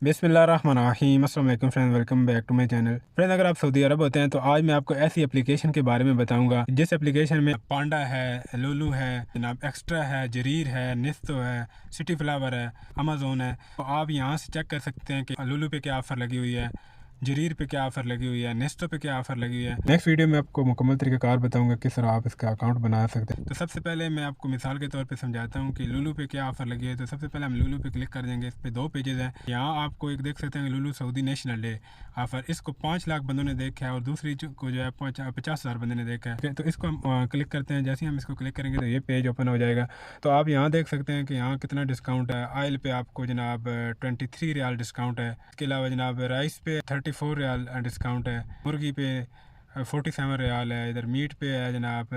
बिस्मिल्लाहिर्रहमानिर्रहीम। अस्सलाम वालेकुम friends, welcome back to my channel. Friends, अगर आप सऊदी अरब होते हैं तो आज मैं आपको ऐसी एप्लीकेशन के बारे में बताऊंगा जिस एप्लीकेशन में पांडा है, लुलु है, जनाब एक्स्ट्रा है, जरीर है, निस्तो है, सिटी फ्लावर है, अमेज़ोन है। तो आप यहाँ से चेक कर सकते हैं कि लुलु पे क्या ऑफ़र लगी हुई है, जरीर पे क्या ऑफ़र लगी हुई है, नेस्टो पे क्या ऑफ़र लगी हुई है। नेक्स्ट वीडियो में आपको मुकम्मल तरीक़ाकार बताऊंगा किस तरह आप इसका अकाउंट बना सकते हैं। तो सबसे पहले मैं आपको मिसाल के तौर पे समझाता हूँ कि लुलु पे क्या ऑफ़र लगी है। तो सबसे पहले हम लुलु पे क्लिक कर देंगे। इस पे दो पेजेस हैं। यहाँ आपको एक देख सकते हैं लुलु सऊदी नेशनल डे ऑफ़र, इसको 5 लाख बंदों ने देखा है और दूसरी को जो है 50,000 बंदों ने देखा है। तो इसको हम क्लिक करते हैं। जैसे ही हम इसको क्लिक करेंगे तो ये पेज ओपन हो जाएगा। तो आप यहाँ देख सकते हैं कि यहाँ कितना डिस्काउंट है। ऑयल पे आपको जनाब 23 रियाल डिस्काउंट है। इसके अलावा जनाब राइस पे 34 रियाल डिस्काउंट है। मुर्गी पे 47 रियाल है। इधर मीट पे है जनाब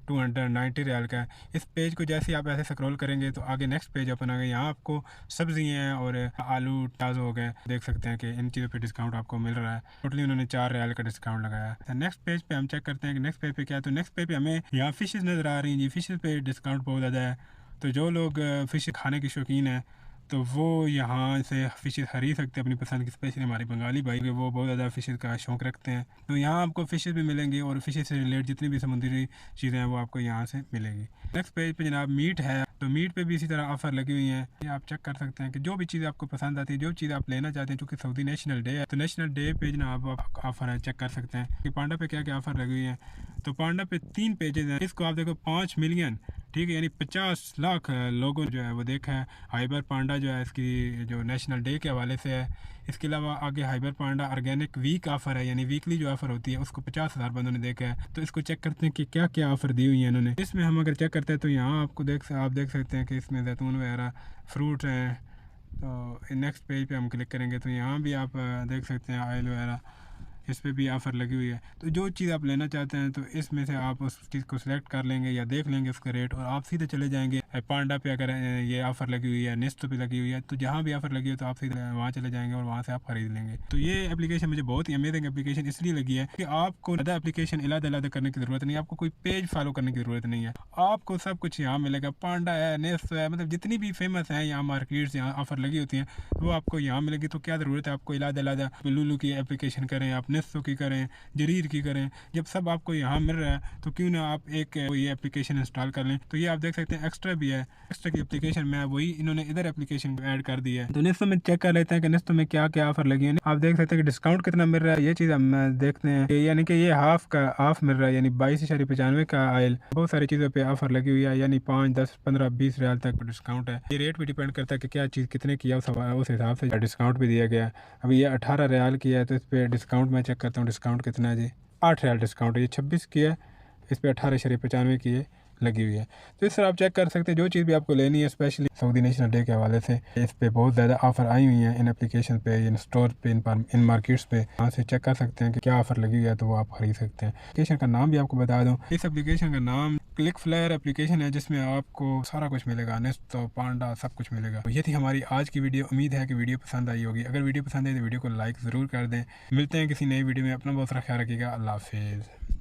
290 रियाल का है। इस पेज को जैसे आप ऐसे स्क्रॉल करेंगे तो आगे नेक्स्ट पेज ओपन आ गया। यहाँ आपको सब्जी हैं और आलू प्याज हो गए। देख सकते हैं कि इन चीज़ों पे डिस्काउंट आपको मिल रहा है। टोटली उन्होंने 4 रियाल का डिस्काउंट लगाया है। नेक्स्ट पेज पे हम चेक करते हैं कि नेक्स्ट पेज पे क्या है। तो नेक्स्ट पेज पे हमें यहाँ फिशेज़ नज़र आ रही हैं जी। फिशेज़ पे डिस्काउंट बहुत ज़्यादा है। तो जो लोग फ़िश खाने के शौकीन हैं तो वो यहाँ से फ़िशेज़ खरीद सकते हैं अपनी पसंद की। स्पेशली हमारे बंगाली भाई के वो बहुत ज़्यादा फ़िशेज़ का शौक़ रखते हैं। तो यहाँ आपको फ़िशेज़ भी मिलेंगी और फ़िशेज़ से रिलेटेड जितनी भी समुद्री चीज़ें हैं वो आपको यहाँ से मिलेंगी। नेक्स्ट पेज पे जनाब मीट है। तो मीट पे भी इसी तरह ऑफ़र लगी हुई हैं। ये आप चेक कर सकते हैं कि जो भी चीज़ आपको पसंद आती है, जो चीज़ आप लेना चाहते हैं। चूँकि सऊदी नेशनल डे है तो नेशनल डे पे जनाब ऑफ़र है, चेक कर सकते हैं कि पांडा पे क्या क्या ऑफ़र लगी हुई है। तो पांडा पे 3 पेजेस हैं। इसको आप देखो 5 मिलियन, ठीक है, यानी 50 लाख लोगों जो है वो देखा है। हाइबर पांडा जो है इसकी जो नेशनल डे के हवाले से है। इसके अलावा आगे हाइबर पांडा ऑर्गेनिक वीक ऑफ़र है, यानी वीकली जो ऑफ़र होती है उसको 50,000 बंदों ने देखा है। तो इसको चेक करते हैं कि क्या क्या ऑफ़र दी हुई है इन्होंने। इसमें हम अगर चेक करते हैं तो यहाँ आपको आप देख सकते हैं कि इसमें जैतून वगैरह फ्रूट हैं। तो नेक्स्ट पेज पे हम क्लिक करेंगे तो यहाँ भी आप देख सकते हैं ऑयल वगैरह, इस पे भी ऑफ़र लगी हुई है। तो जो चीज़ आप लेना चाहते हैं तो इसमें से आप उस चीज़ को सिलेक्ट कर लेंगे या देख लेंगे उसका रेट और आप सीधे चले जाएंगे। पांडा पे अगर ये ऑफ़र लगी हुई है, नेस्टो पे लगी हुई है, तो जहाँ भी ऑफ़र लगी है तो आप सीधे वहाँ चले जाएंगे और वहाँ से आप ख़रीद लेंगे। तो ये एप्लीकेशन मुझे बहुत ही अमेजिंग एप्लीकेशन इसलिए लगी है कि आपको ज़्यादा एप्लीकेशन अलग करने की ज़रूरत नहीं है। आपको कोई पेज फॉलो करने की ज़रूरत नहीं है। आपको सब कुछ यहाँ मिलेगा। पांडा है, नेस्टो है, मतलब जितनी भी फेमस हैं यहाँ मार्केट्स यहाँ ऑफ़र लगी होती हैं वो आपको यहाँ मिलेगी। तो क्या ज़रूरत है आपको अलग लुलु की एप्लीकेशन करें, आप नेस्टो की करें, जरीर की करें। जब सब आपको यहाँ मिल रहा है तो क्यों ना आप एक ये एप्लीकेशन इंस्टॉल कर लें। तो ये आप देख सकते हैं एक्स्ट्रा भी है। एक्स्ट्रा की एप्लीकेशन में वही इन्होंने इधर एप्लीकेशन ऐड कर दी है। तो नेस्टो में चेक कर लेते हैं कि नेस्टो में क्या क्या ऑफर लगी है। आप देख सकते हैं कि डिस्काउंट कितना मिल रहा है, ये चीज़ हम देखते हैं। यानी कि ये हाफ मिल रहा है, यानी 22.95 का आयल। बहुत सारी चीज़ों पर ऑफर लगी हुई है, यानी 5, 10, 15, 20 रियाल तक डिस्काउंट है। ये रेट भी डिपेंड करता है कि क्या चीज़ कितने की है, उस हिसाब से डिस्काउंट भी दिया गया है। अभी ये 18 रियाल की है तो इस पर डिस्काउंट मैं चेक करता हूँ। डिस्काउंट कितना है जी? 8 रियाल डिस्काउंट है। ये 26 की है, इस पर 18.95 की है लगी हुई है। तो इस तरह आप चेक कर सकते हैं जो चीज़ भी आपको लेनी है। स्पेशली सऊदी नेशनल डे के हवाले से इस पे बहुत ज़्यादा ऑफ़र आई हुई हैं इन एप्लीकेशन पे, इन स्टोर पे, इन मार्केट्स पे। वहाँ से चेक कर सकते हैं कि क्या ऑफ़र लगी हुई है तो वो आप खरीद सकते हैं। एप्लीकेशन का नाम भी आपको बता दूँ, इस एप्लीकेशन का नाम क्लिक फ्लेयर एप्लीकेशन है, जिसमें आपको सारा कुछ मिलेगा, नेस्टो, पांडा, सब कुछ मिलेगा। तो ये थी हमारी आज की वीडियो। उम्मीद है कि वीडियो पसंद आई होगी। अगर वीडियो पसंद आई तो वीडियो को लाइक ज़रूर कर दें। मिलते हैं किसी नई वीडियो में। अपना बहुत सारा ख्याल रखिएगा। अल्लाह हाफिज़।